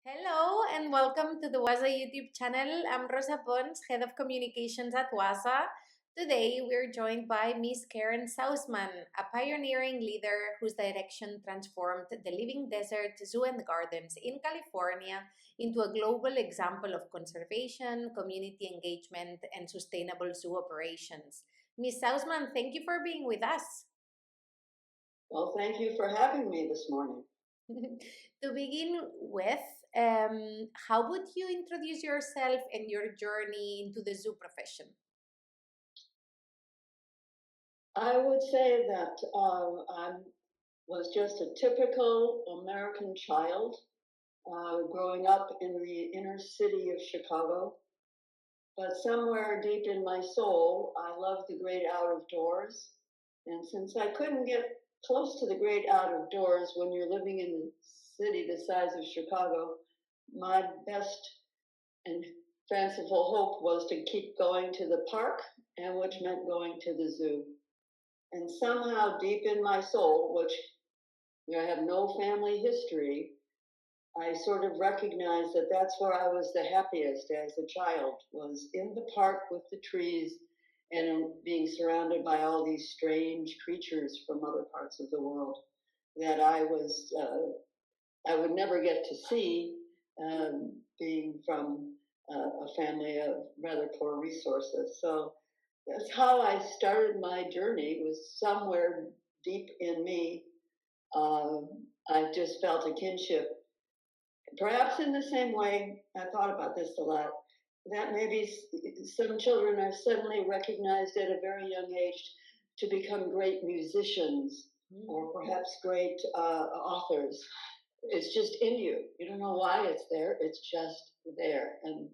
Hello and welcome to the WAZA YouTube channel. I'm Rosa Pons, Head of Communications at WAZA. Today we're joined by Miss Karen Sausman, a pioneering leader whose direction transformed the living desert zoo and gardens in California into a global example of conservation, community engagement, and sustainable zoo operations. Miss Sausman, thank you for being with us. Well, thank you for having me this morning. To begin with, how would you introduce yourself and your journey into the zoo profession? I would say that I was just a typical American child growing up in the inner city of Chicago. But somewhere deep in my soul, I love the great out of doors. And since I couldn't get close to the great out of doors when you're living in a city the size of Chicago, my best and fanciful hope was to keep going to the park, and which meant going to the zoo. And somehow deep in my soul, which I have no family history, I sort of recognized that that's where I was the happiest as a child, was in the park with the trees and being surrounded by all these strange creatures from other parts of the world that I would never get to see, being from a family of rather poor resources. So that's how I started my journey, was somewhere deep in me. I just felt a kinship. Perhaps in the same way, I thought about this a lot, that maybe some children are suddenly recognized at a very young age to become great musicians or perhaps great authors. It's just in you. You don't know why it's there. It's just there. And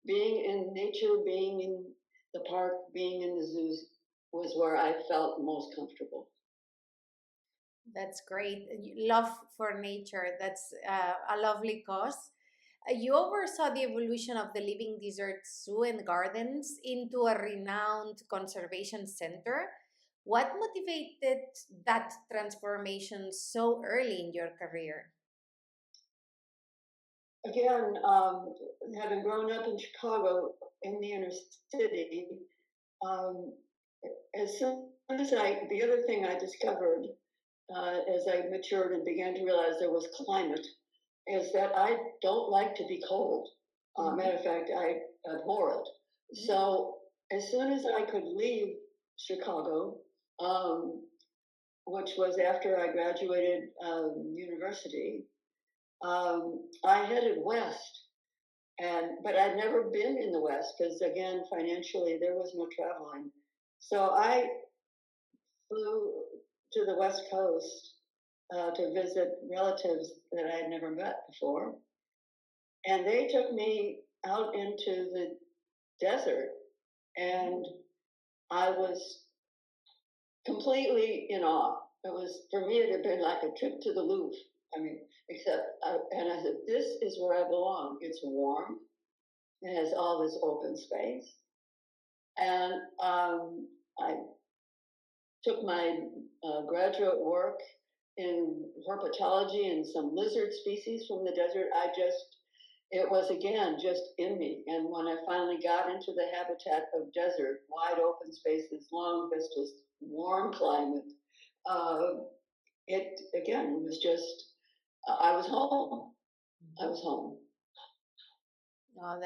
being in nature, being in the park, being in the zoos was where I felt most comfortable. That's great. Love for nature. That's a lovely cause. You oversaw the evolution of the Living Desert Zoo and Gardens into a renowned conservation center. What motivated that transformation so early in your career? Again, having grown up in Chicago in the inner city, um, as soon as the other thing I discovered as I matured and began to realize there was climate, is that I don't like to be cold. Matter of fact, I abhor it. So as soon as I could leave Chicago, um, which was after I graduated university, I headed west. But I'd never been in the West because, again, financially there was no traveling. So I flew to the West Coast to visit relatives that I had never met before. And they took me out into the desert, and I was completely in awe. It was, for me, it had been like a trip to the Louvre. I mean, and I said, this is where I belong. It's warm, it has all this open space. And I took my graduate work in herpetology and some lizard species from the desert. It was again just in me. And when I finally got into the habitat of desert, wide open spaces, long vistas, warm climate, it again was just, I was home. I was home. Oh,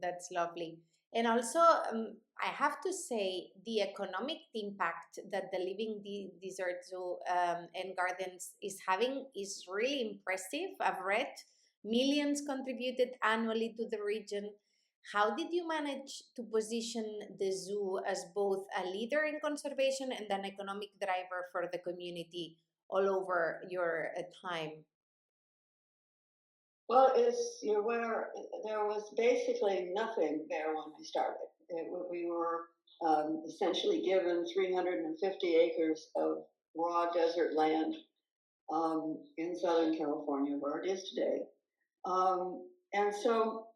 that's lovely. And also, I have to say, the economic impact that the Living Desert Zoo and Gardens is having is really impressive. I've read millions contributed annually to the region. How did you manage to position the zoo as both a leader in conservation and an economic driver for the community all over your time? Well, as you're aware, there was basically nothing there when I started. We were essentially given 350 acres of raw desert land in Southern California, where it is today. And so,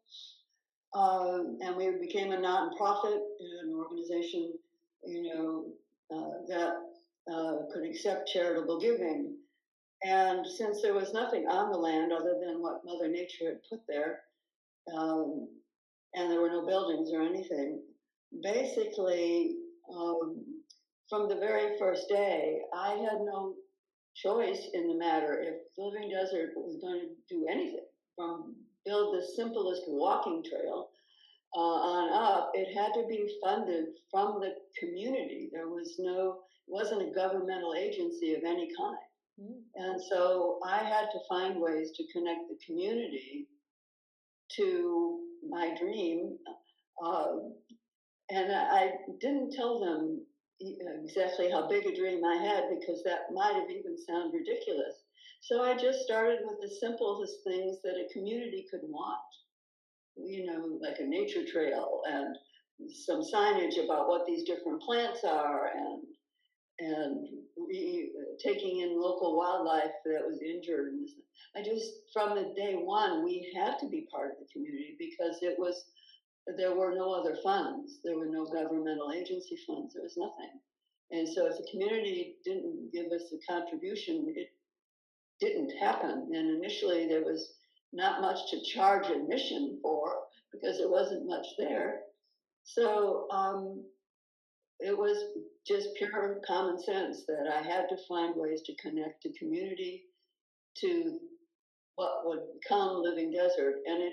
and we became a nonprofit, an organization, that could accept charitable giving. And since there was nothing on the land other than what Mother Nature had put there, um, and there were no buildings or anything, basically, um, from the very first day, I had no choice in the matter. If the Living Desert was going to do anything, from build the simplest walking trail on up, it had to be funded from the community. There was no, it wasn't a governmental agency of any kind. And so I had to find ways to connect the community to my dream. And I didn't tell them exactly how big a dream I had because that might have even sounded ridiculous. So I just started with the simplest things that a community could want, like a nature trail and some signage about what these different plants are, and taking in local wildlife that was injured. I just, from the day one, we had to be part of the community because there were no other funds. There were no governmental agency funds. There was nothing. And so if the community didn't give us a contribution, it didn't happen. And initially there was not much to charge admission for because there wasn't much there. So it was just pure common sense that I had to find ways to connect the community to what would become Living Desert. And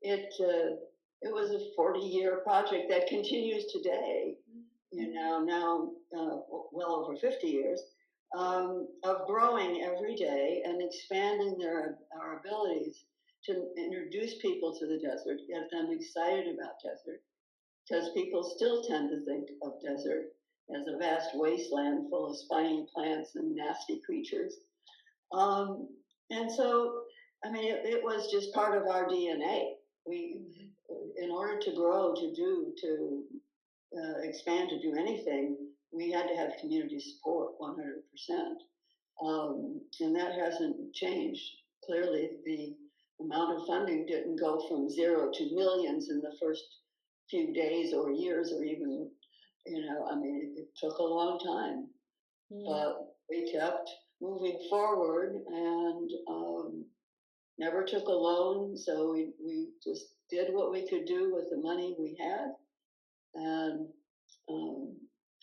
it was a 40-year project that continues today, now well over 50 years, of growing every day and expanding our abilities to introduce people to the desert, get them excited about desert, because people still tend to think of desert as a vast wasteland full of spiny plants and nasty creatures. And so, I mean, it was just part of our DNA. In order to grow, to expand, to do anything, we had to have community support 100%. And that hasn't changed. Clearly, the amount of funding didn't go from zero to millions in the first few days or years or even, it took a long time. But we kept moving forward and never took a loan. So we just did what we could do with the money we had. And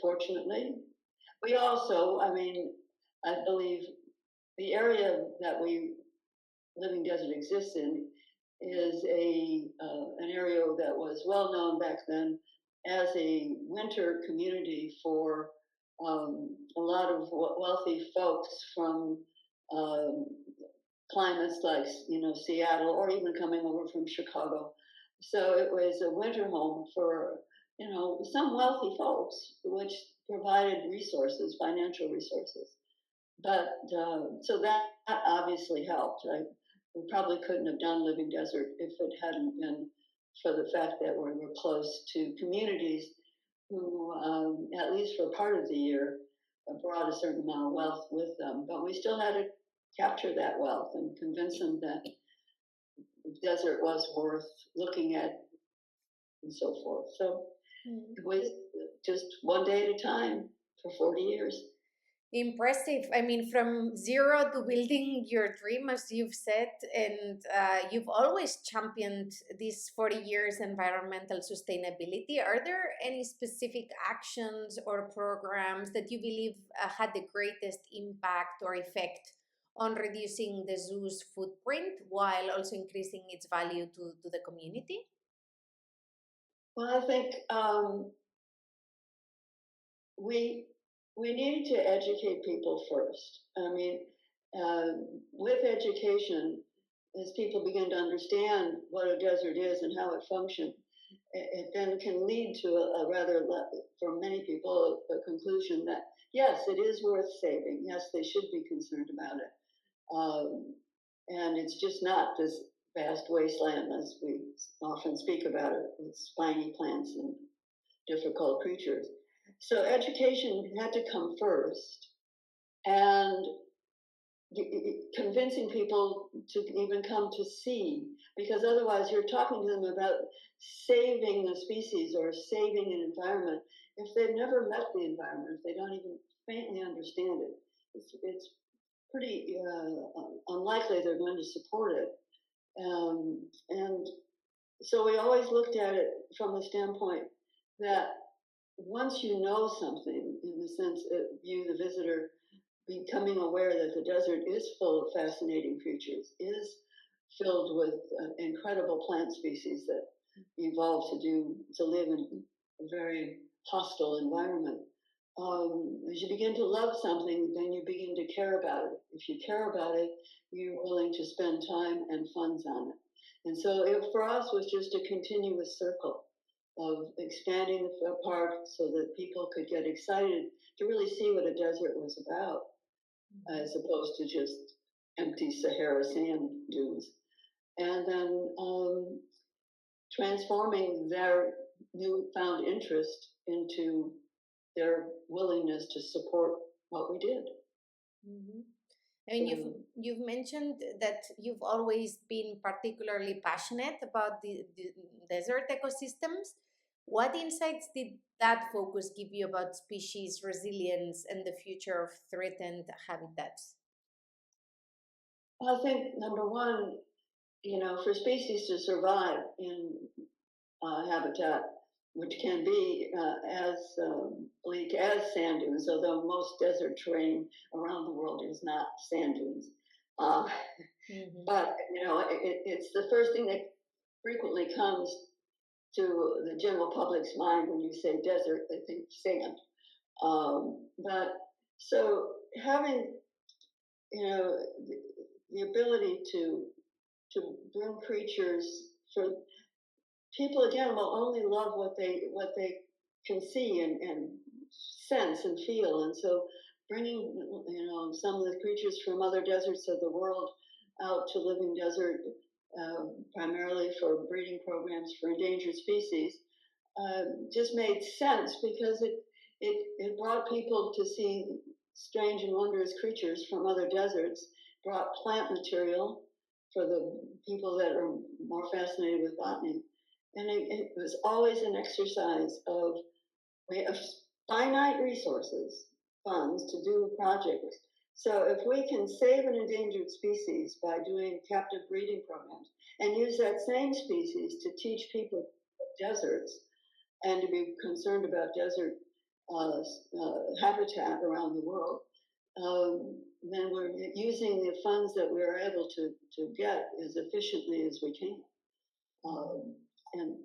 fortunately, we also, I believe the area that Living Desert exists in is an area that was well known back then as a winter community for a lot of wealthy folks from climates like Seattle, or even coming over from Chicago. So it was a winter home for some wealthy folks, which provided resources, financial resources. But so that obviously helped. We probably couldn't have done Living Desert if it hadn't been for the fact that we were close to communities who, at least for part of the year, brought a certain amount of wealth with them. But we still had to capture that wealth and convince them that the desert was worth looking at and so forth. So it was just one day at a time for 40 years. Impressive. I mean, from zero to building your dream, as you've said, and you've always championed these 40 years environmental sustainability. Are there any specific actions or programs that you believe had the greatest impact or effect on reducing the zoo's footprint while also increasing its value to the community? Well, I think we need to educate people first. With education, as people begin to understand what a desert is and how it functions, it then can lead to a rather, for many people, a conclusion that yes, it is worth saving. Yes, they should be concerned about it. And it's just not this vast wasteland as we often speak about it, with spiny plants and difficult creatures. So education had to come first, and convincing people to even come to see, because otherwise you're talking to them about saving a species or saving an environment. If they've never met the environment, if they don't even faintly understand it, it's pretty unlikely they're going to support it. And so we always looked at it from the standpoint that once you know something, in the sense that you, the visitor, becoming aware that the desert is full of fascinating creatures, is filled with incredible plant species that evolved to live in a very hostile environment. As you begin to love something, then you begin to care about it. If you care about it, you're willing to spend time and funds on it. And so it, for us, was just a continuous circle of expanding the park so that people could get excited to really see what a desert was about, as opposed to just empty Sahara sand dunes. And then transforming their newfound interest into their willingness to support what we did. Mm-hmm. I mean, you've mentioned that you've always been particularly passionate about the desert ecosystems. What insights did that focus give you about species resilience and the future of threatened habitats? I think number one, for species to survive in habitat, which can be as bleak as sand dunes, although most desert terrain around the world is not sand dunes. But it's the first thing that frequently comes to the general public's mind when you say desert. They think sand. But so having the ability to bring creatures, for people again will only love what they can see and sense and feel, and so bringing some of the creatures from other deserts of the world out to living desert, primarily for breeding programs for endangered species, just made sense because it brought people to see strange and wondrous creatures from other deserts, brought plant material for the people that are more fascinated with botany. And it was always an exercise of finite resources, funds to do projects. So if we can save an endangered species by doing captive breeding programs and use that same species to teach people deserts and to be concerned about desert habitat around the world, then we're using the funds that we're able to get as efficiently as we can. And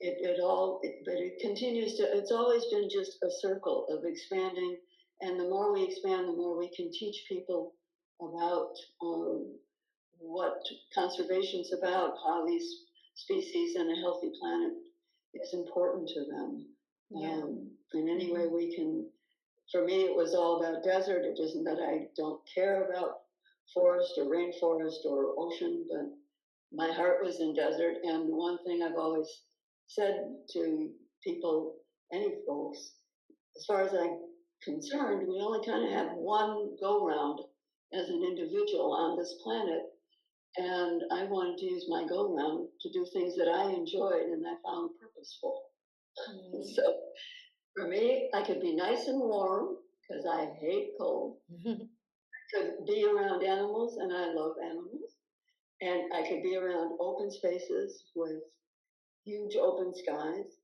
but it continues to, it's always been just a circle of expanding. And the more we expand, the more we can teach people about what conservation's about, how these species and a healthy planet is important to them. In any way we can. For me, it was all about desert. It isn't that I don't care about forest or rainforest or ocean, but my heart was in desert. And one thing I've always said to people, any folks, as far as I'm concerned, we only kind of have one go round as an individual on this planet. And I wanted to use my go round to do things that I enjoyed and I found purposeful. So for me, I could be nice and warm because I hate cold. I could be around animals, and I love animals. And I could be around open spaces with huge open skies.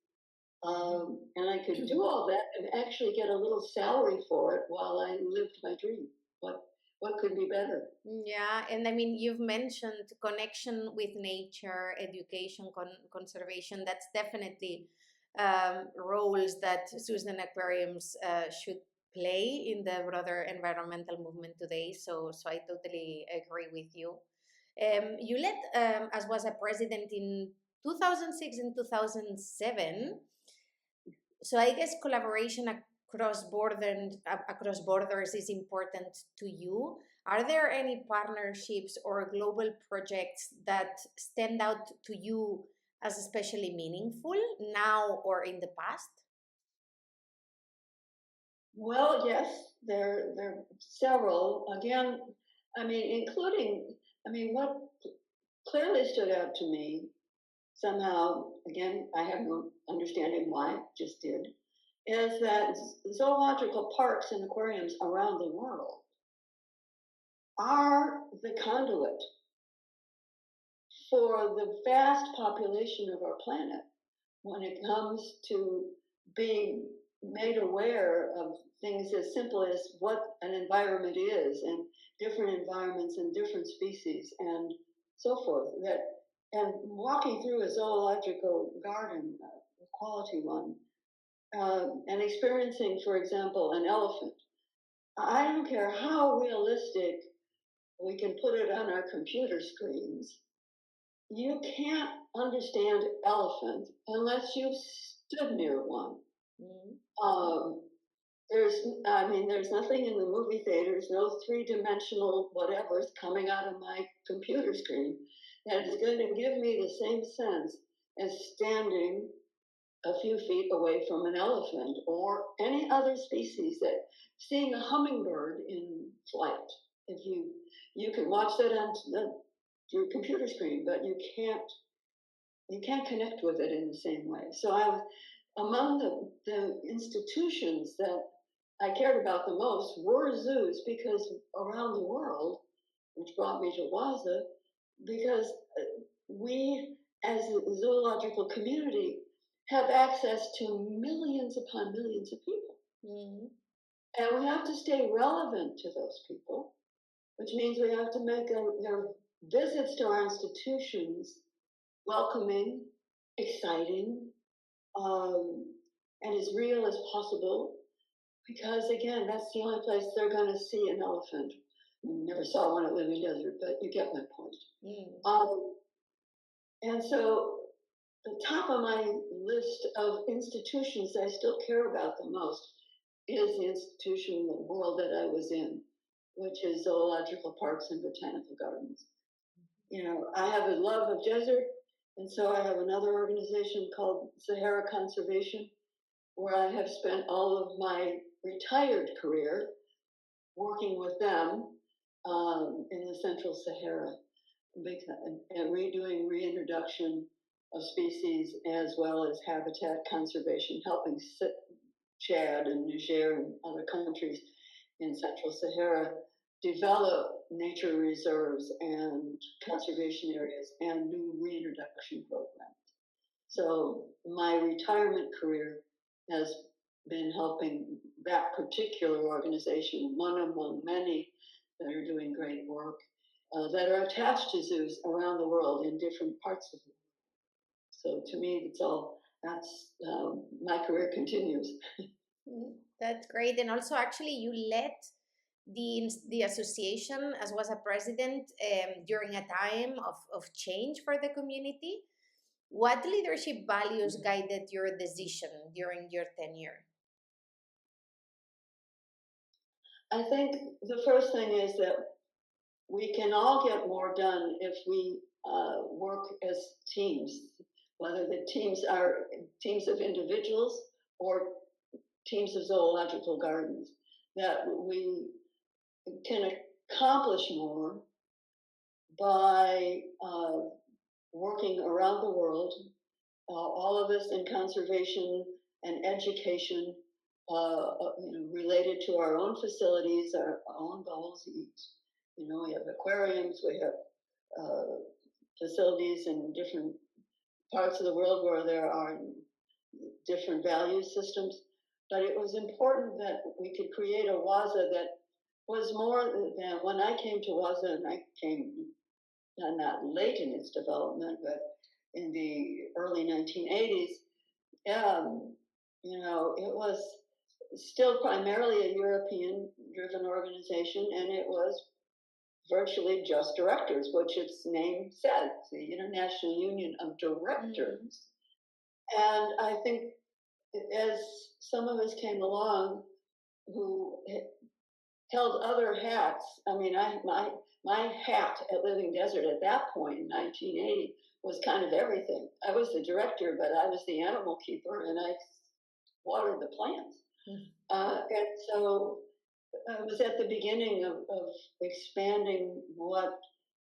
And I could do all that and actually get a little salary for it while I lived my dream. What could be better? Yeah, and I mean, you've mentioned connection with nature, education, conservation. That's definitely roles that Susan aquariums should play in the broader environmental movement today. So I totally agree with you. You led as WAZA President in 2006 and 2007. So I guess collaboration across borders is important to you. Are there any partnerships or global projects that stand out to you as especially meaningful now or in the past? Well, yes, there are several. Again, what clearly stood out to me somehow, again, I have no understanding why, just did, is that zoological parks and aquariums around the world are the conduit for the vast population of our planet when it comes to being made aware of things as simple as what an environment is and different environments and different species and so forth. And walking through a zoological garden, a quality one, and experiencing, for example, an elephant. I don't care how realistic we can put it on our computer screens. You can't understand elephant unless you've stood near one. Mm-hmm. There's nothing in the movie theaters, no three-dimensional whatever's coming out of my computer screen that is going to give me the same sense as standing a few feet away from an elephant or any other species. That seeing a hummingbird in flight, if you can watch that on your computer screen, but you can't connect with it in the same way. So I was among the institutions that I cared about the most were zoos, because around the world, which brought me to WAZA, because we as a zoological community have access to millions upon millions of people. Mm-hmm. And we have to stay relevant to those people, which means we have to make their visits to our institutions welcoming, exciting, and as real as possible. Because again, that's the only place they're going to see an elephant. Never saw one at Living Desert, but you get my point. Mm. And so the top of my list of institutions I still care about the most is the institution in the world that I was in, which is zoological parks and botanical gardens. You know, I have a love of desert, and so I have another organization called Sahara Conservation, where I have spent all of my retired career working with them in the Central Sahara, and redoing reintroduction of species as well as habitat conservation, helping Chad and Niger and other countries in Central Sahara develop nature reserves and conservation areas and new reintroduction programs. So my retirement career has been helping that particular organization, one among many that are doing great work, that are attached to zoos around the world in different parts of the world. So to me, that's my career continues. That's great. And also, actually, you led the association as WAZA President during a time of change for the community. What leadership values guided your decision during your tenure? I think the first thing is that we can all get more done if we work as teams, whether the teams are teams of individuals or teams of zoological gardens, that we can accomplish more by working around the world, all of us in conservation and education, related to our own facilities, our own goals. You know, we have aquariums, we have facilities in different parts of the world where there are different value systems. But it was important that we could create a WAZA that was more than, when I came to WAZA, and I came not late in its development, but in the early 1980s, you know, it was still primarily a European-driven organization, and it was virtually just directors, which its name said, the International Union of Directors. Mm-hmm. And I think as some of us came along who held other hats, I mean, my hat at Living Desert at that point in 1980 was kind of everything. I was the director, but I was the animal keeper, and I watered the plants. Mm-hmm. And so I was at the beginning of expanding what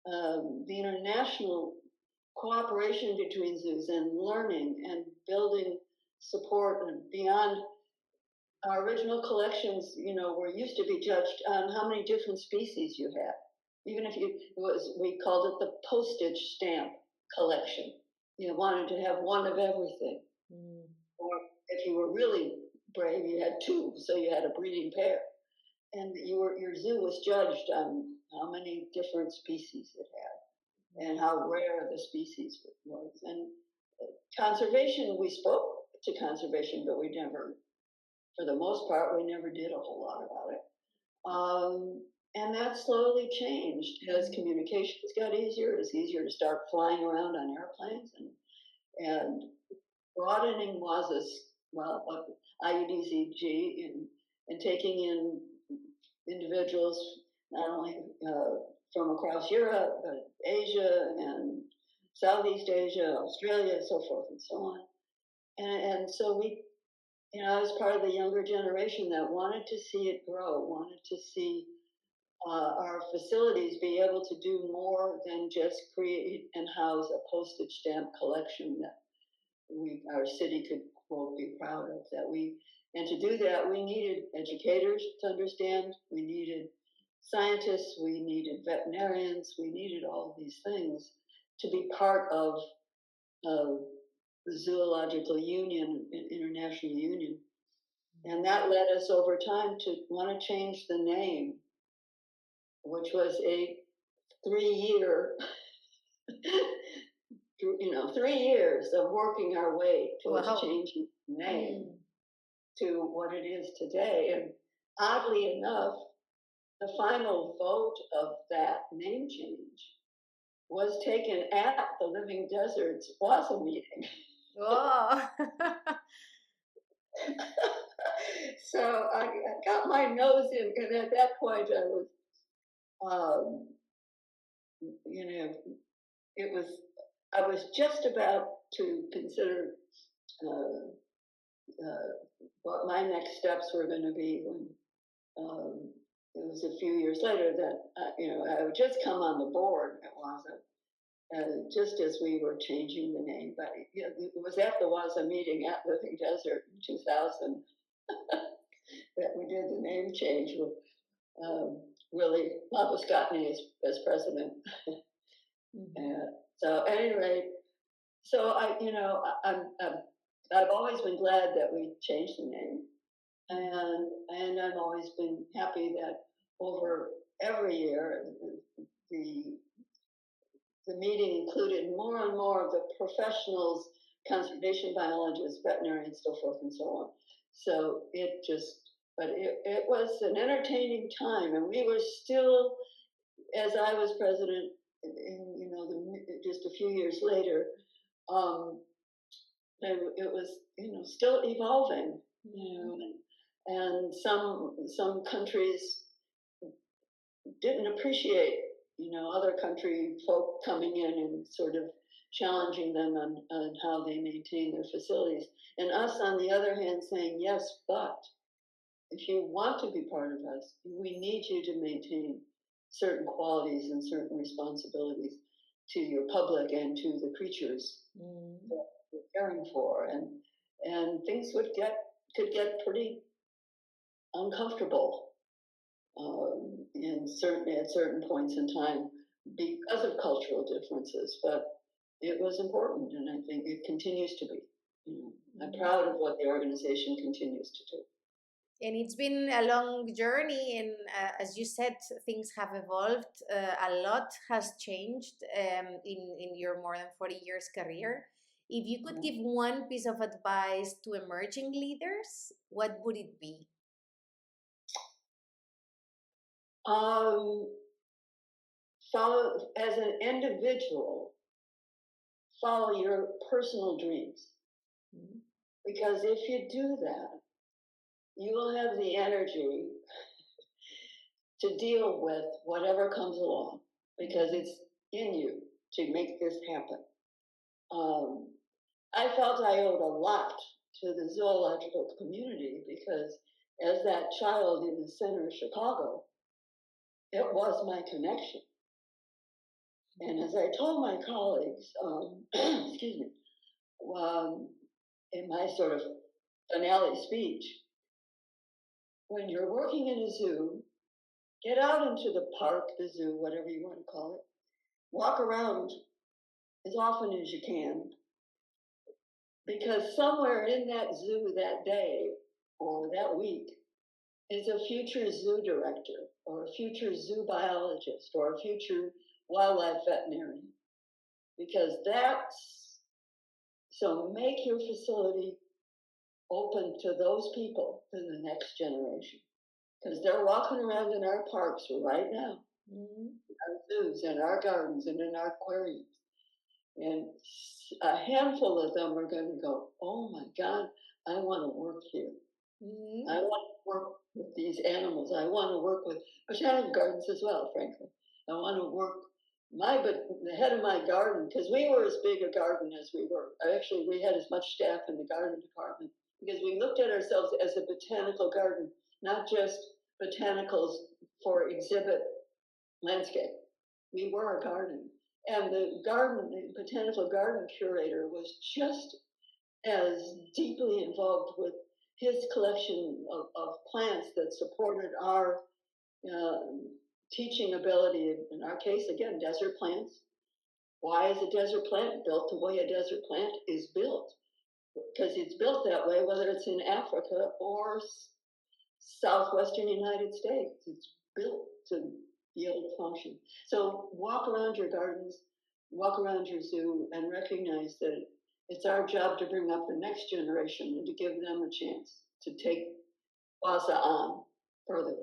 the international cooperation between zoos and learning and building support and beyond. Our original collections, you know, were used to be judged on how many different species you had. even if we called it the postage stamp collection. You wanted to have one of everything. Or if you were really brave, you had two, so you had a breeding pair. And your zoo was judged on how many different species it had and how rare the species was. And conservation, we spoke to conservation, but we never, for the most part, we never did a whole lot about it. And that slowly changed as communications got easier. It was easier to start flying around on airplanes and broadening WAZA's, IUDZG and taking in individuals not only from across Europe, but Asia and Southeast Asia, Australia, and so forth and so on. And so we, I was part of the younger generation that wanted to see it grow, wanted to see our facilities be able to do more than just create and house a postage stamp collection that our city could, quote, be proud of. And to do that, we needed educators to understand, we needed scientists, we needed veterinarians, we needed all of these things to be part of the Zoological Union, International Union. And that led us over time to want to change the name, which was a 3-year, 3 years of working our way towards changing the name to what it is today. And oddly enough, the final vote of that name change was taken at the Living Deserts WAZA meeting. Oh. So I got my nose in, and at that point I was, I was just about to consider what my next steps were going to be when it was a few years later that, I would just come on the board at WAZA, just as we were changing the name. But it was at the WAZA meeting at Living Desert in 2000 that we did the name change with Willie Labuscatney as president. And so at any rate, so I've always been glad that we changed the name, and I've always been happy that over every year the meeting included more and more of the professionals, conservation biologists, veterinarians, so forth and so on. So it was an entertaining time, and we were still, as I was president, just a few years later, it was still evolving, and some countries didn't appreciate other country folk coming in and sort of challenging them on how they maintain their facilities, and us on the other hand saying, yes, but if you want to be part of us, we need you to maintain certain qualities and certain responsibilities to your public and to the creatures that you're caring for, and things could get pretty uncomfortable at certain points in time because of cultural differences, but it was important, and I think it continues to be. I'm proud of what the organization continues to do. And it's been a long journey, and as you said, things have evolved. A lot has changed in your more than 40 years career. If you could give one piece of advice to emerging leaders, what would it be? Follow, as an individual, follow your personal dreams. Because if you do that, you will have the energy to deal with whatever comes along, because it's in you to make this happen. I felt I owed a lot to the zoological community, because as that child in the center of Chicago, it was my connection. And as I told my colleagues, excuse me, in my sort of finale speech, when you're working in a zoo, get out into the park, the zoo, whatever you want to call it. Walk around as often as you can, because somewhere in that zoo that day or that week is a future zoo director or a future zoo biologist or a future wildlife veterinarian. Because so make your facility open to those people, to the next generation. Because they're walking around in our parks right now, in our zoos, in our gardens, and in our aquariums. And a handful of them are going to go, oh my God, I want to work here. I want to work with these animals. I want to work with botanical gardens as well, frankly. I want to work the head of my garden, because we were as big a garden as we were. Actually, we had as much staff in the garden department because we looked at ourselves as a botanical garden, not just botanicals for exhibit landscape. We were a garden. And the botanical garden curator was just as deeply involved with his collection of plants that supported our teaching ability. In our case, again, desert plants. Why is a desert plant built the way a desert plant is built? Because it's built that way, whether it's in Africa or southwestern United States. It's built to be able to function. So walk around your gardens, walk around your zoo, and recognize that it's our job to bring up the next generation and to give them a chance to take WAZA on further.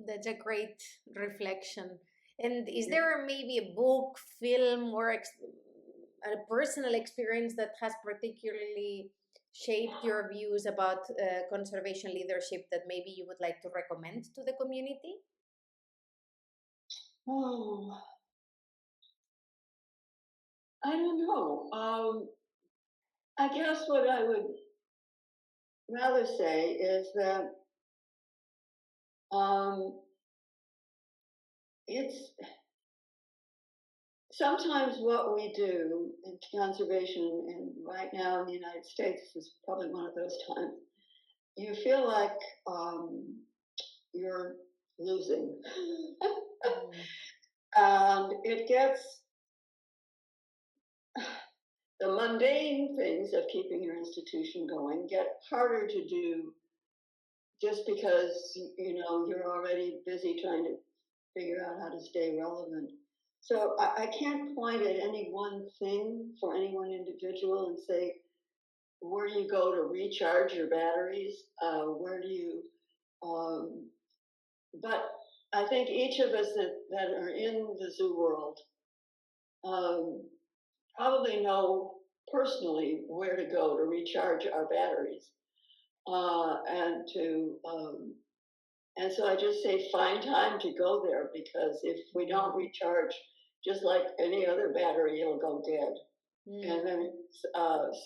That's a great reflection. And is there maybe a book, film, or a personal experience that has particularly shaped your views about conservation leadership that maybe you would like to recommend to the community? Oh, I don't know. I guess what I would rather say is that it's sometimes what we do in conservation, and right now in the United States is probably one of those times, you feel like you're losing. And it gets the mundane things of keeping your institution going get harder to do just because you're already busy trying to figure out how to stay relevant. So I can't point at any one thing for any one individual and say, where do you go to recharge your batteries? Where do you, but I think each of us that are in the zoo world probably know personally where to go to recharge our batteries. And so I just say, find time to go there, because if we don't recharge, just like any other battery, it'll go dead. And then,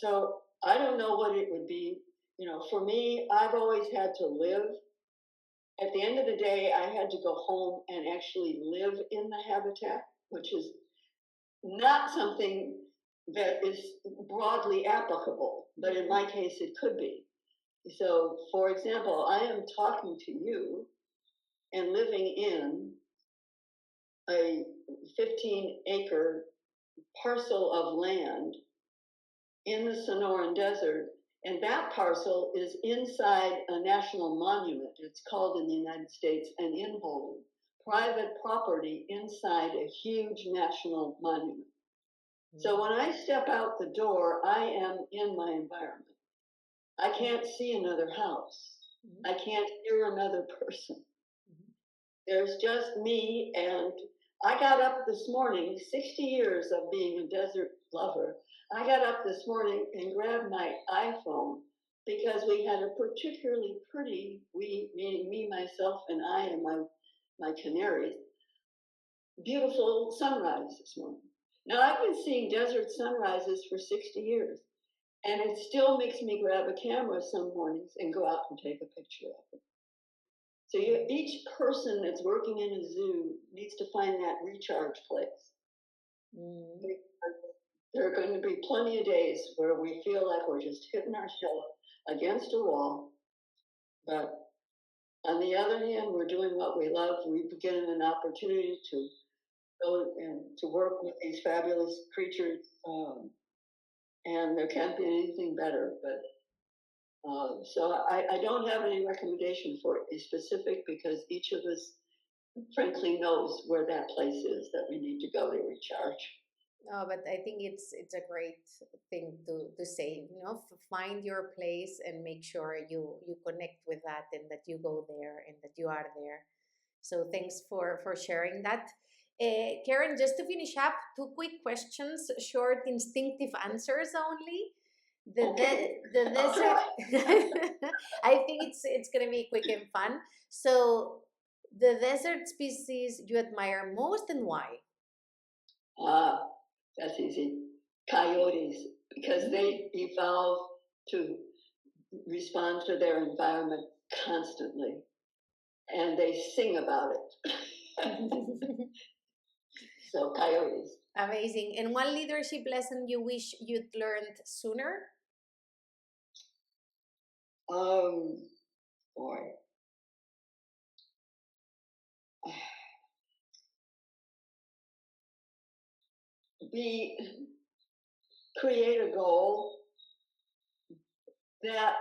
so I don't know what it would be. For me, I've always had to live. At the end of the day, I had to go home and actually live in the habitat, which is not something that is broadly applicable, but in my case, it could be. So, for example, I am talking to you and living in a 15-acre parcel of land in the Sonoran Desert, and that parcel is inside a national monument. It's called in the United States an inholding, private property inside a huge national monument. So when I step out the door, I am in my environment. I can't see another house. I can't hear another person. There's just me, and I got up this morning, 60 years of being a desert lover. I got up this morning and grabbed my iPhone because we had a particularly pretty, meaning me, myself, and I and my canaries, beautiful sunrise this morning. Now, I've been seeing desert sunrises for 60 years. And it still makes me grab a camera some mornings and go out and take a picture of it. So each person that's working in a zoo needs to find that recharge place. There are going to be plenty of days where we feel like we're just hitting our shell against a wall. But On the other hand, we're doing what we love. We've been given an opportunity to go and to work with these fabulous creatures, and there can't be anything better. But so I don't have any recommendation for a specific, because each of us, frankly, knows where that place is that we need to go to recharge. No, but I think it's a great thing to say. You know, find your place and make sure you connect with that, and that you go there and that you are there. So thanks for sharing that. Karen, just to finish up, two quick questions, short, instinctive answers only. Okay. The desert. I think it's gonna be quick and fun. So the desert species you admire most and why? Ah, that's easy. Coyotes, because they evolve to respond to their environment constantly, and they sing about it. So coyotes. Amazing. And one leadership lesson you wish you'd learned sooner? Um, boy, be create a goal that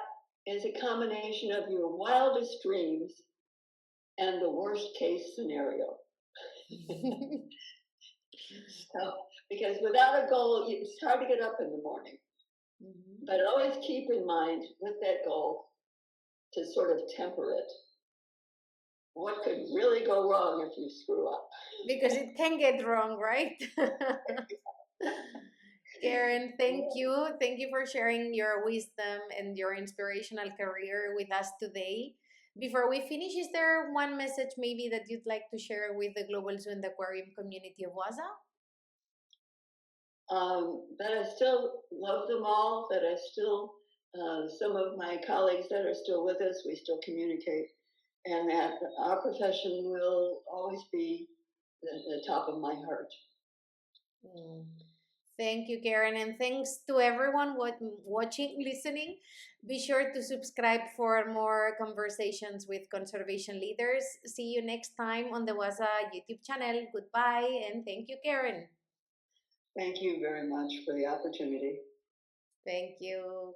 is a combination of your wildest dreams and the worst case scenario. So, because without a goal, it's hard to get up in the morning. Mhm. But always keep in mind with that goal, to sort of temper it, what could really go wrong if you screw up. Because it can get wrong, right? Karen, thank you. Thank you for sharing your wisdom and your inspirational career with us today. Before we finish, is there one message maybe that you'd like to share with the Global Zoo and the Aquarium community of WAZA? That I still love them all, that I still, some of my colleagues that are still with us, we still communicate, and that our profession will always be the top of my heart. Mm. Thank you, Karen, and thanks to everyone watching, listening. Be sure to subscribe for more conversations with conservation leaders. See you next time on the WAZA YouTube channel. Goodbye, and thank you, Karen. Thank you very much for the opportunity. Thank you.